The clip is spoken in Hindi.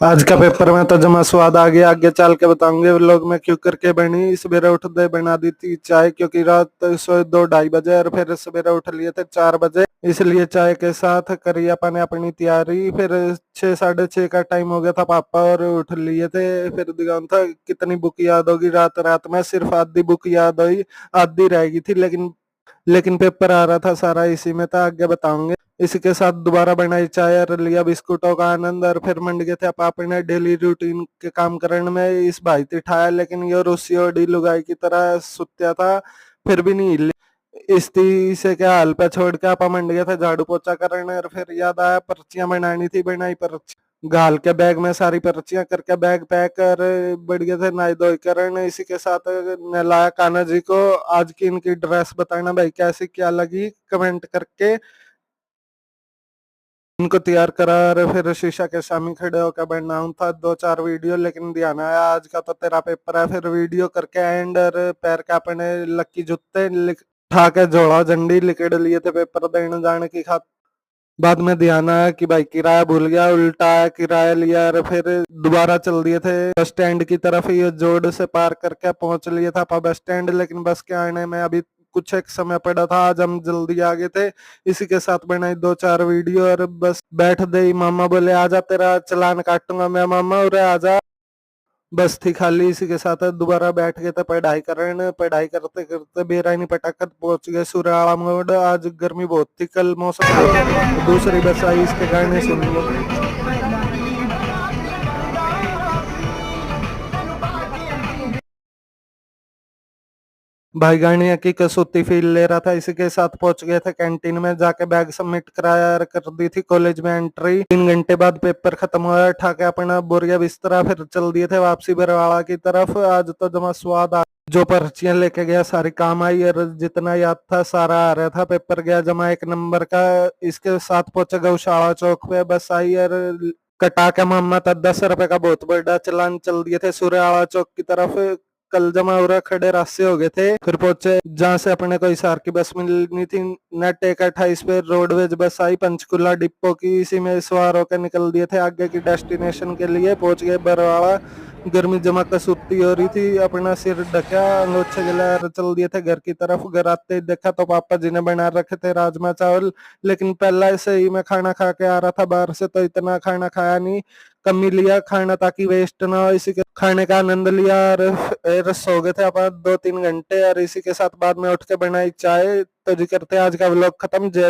आज का पेपर में तो जमा स्वाद आ गया, आगे चल के बताऊंगे व्लॉग में क्यों करके बनी। सवेरे उठ दे बना दी थी चाय, क्योंकि रात सोए 2-2:30 बजे और फिर सवेरे उठ लिए थे 4 बजे, इसलिए चाय के साथ करी अपन ने अपनी तैयारी। फिर 6-6:30 का टाइम हो गया था, पापा और उठ लिए थे। फिर दिखाऊं था कितनी बुक याद होगी। रात रात में सिर्फ आधी बुक याद हुई, आधी रह गई थी, लेकिन पेपर आ रहा था सारा इसी में था, आगे बताऊंगे। इसके साथ दोबारा बनाई चाय और लिया बिस्कुटों का आनंद, और फिर मंड गए थे पापा ने डेली रूटीन के काम करने में। इस भाई थी ठाया, लेकिन ये रूसी ओडी लुगाई की तरह सुत्या था, फिर भी नहीं हिली। इस ती से क्या हाल पे छोड़ के आपा मंड गए थे झाड़ू पोछा करने, और फिर याद आया पर्चियां बनानी थी। बनाई पर्ची घाल के बैग में, सारी पर्चियां करके बैग पैक कर बढ़ गए थे नहाई धोई करने। इसी के साथ नहलाया कान्हा जी को। आज की इनकी ड्रेस बताना भाई कैसी क्या लगी, कमेंट करके। इनको तैयार करा और फिर शीशा के सामने खड़े होकर बनाऊं था 2-4 वीडियो, लेकिन ध्यान आया आज का तो तेरा पेपर है। फिर वीडियो करके एंड, और पैर के अपने लक्की जूते उठा के जोड़ा झंडी लिकड़ लिए थे पेपर देने जाने की खातिर। बाद में ध्यान आया कि भाई किराया भूल गया, उल्टा किराया लिया, और फिर दोबारा चल दिए थे बस स्टैंड की तरफ। ये जोड़ से पार करके पहुंच लिए था बस स्टैंड, लेकिन बस के आने में अभी कुछ एक समय पड़ा था। आज हम जल्दी आ गए थे। इसी के साथ बनाई 2-4 वीडियो, और बस बैठ गई। मामा बोले आजा तेरा चालान काटूंगा मैं। मामा उरे आजा, बस थी खाली। इसी के साथ दोबारा बैठ गए थे पढ़ाई करने। पढ़ाई करते करते बेरानी पटाखत पहुंच गए सुराला मोड़। आज गर्मी बहुत थी, कल मौसम बहुत। दूसरी बस आई, इसके गाने सुनिए। भाई गाड़िया की कसौती फील ले रहा था। इसी के साथ पहुंच गए थे कैंटीन में, जाके बैग सबमिट कराया और कर दी थी कॉलेज में एंट्री। 3 घंटे बाद पेपर खत्म हुआ, उठा के अपना बोरिया बिस्तरा फिर चल दिए थे वापसी बरवाड़ा की तरफ। आज तो जमा स्वाद आ, जो पर्चियां लेके गया सारी काम आई, और जितना याद था सारा आ रहा था। पेपर गया जमा 1 नंबर का। इसके साथ पहुंचे गौशाला चौक पे, बस आई और कटा के मामा था 10 रुपए का बहुत बड़ा चालान चल दिए थे सूर्याला चौक की तरफ। कल जमा हो रहा खड़े रास्ते हो गए थे। फिर पहुंचे जहां से अपने को हिसार की बस मिलनी थी। नेट 1:28 पे रोडवेज बस आई पंचकुला डिपो की। इसी में सवार होकर निकल दिए थे आगे की डेस्टिनेशन के लिए। पहुंच गए बरवाड़ा। गर्मी जमा कसूती हो रही थी, अपना सिर ढका अंगोछे गिला चल दिए थे घर की तरफ। घर आते ही देखा तो पापा जी ने बना रखे थे राजमा चावल, लेकिन पहला से ही मैं खाना खा के आ रहा था बाहर से, तो इतना खाना खाया नहीं, कम ही लिया खाना ताकि वेस्ट ना हो। इसी के खाने का आनंद लिया, और सो गए थे अपन 2-3 घंटे। और इसी के साथ बाद में उठ के बनाई चाय। तो जी करते आज का व्लॉग खत्म। जय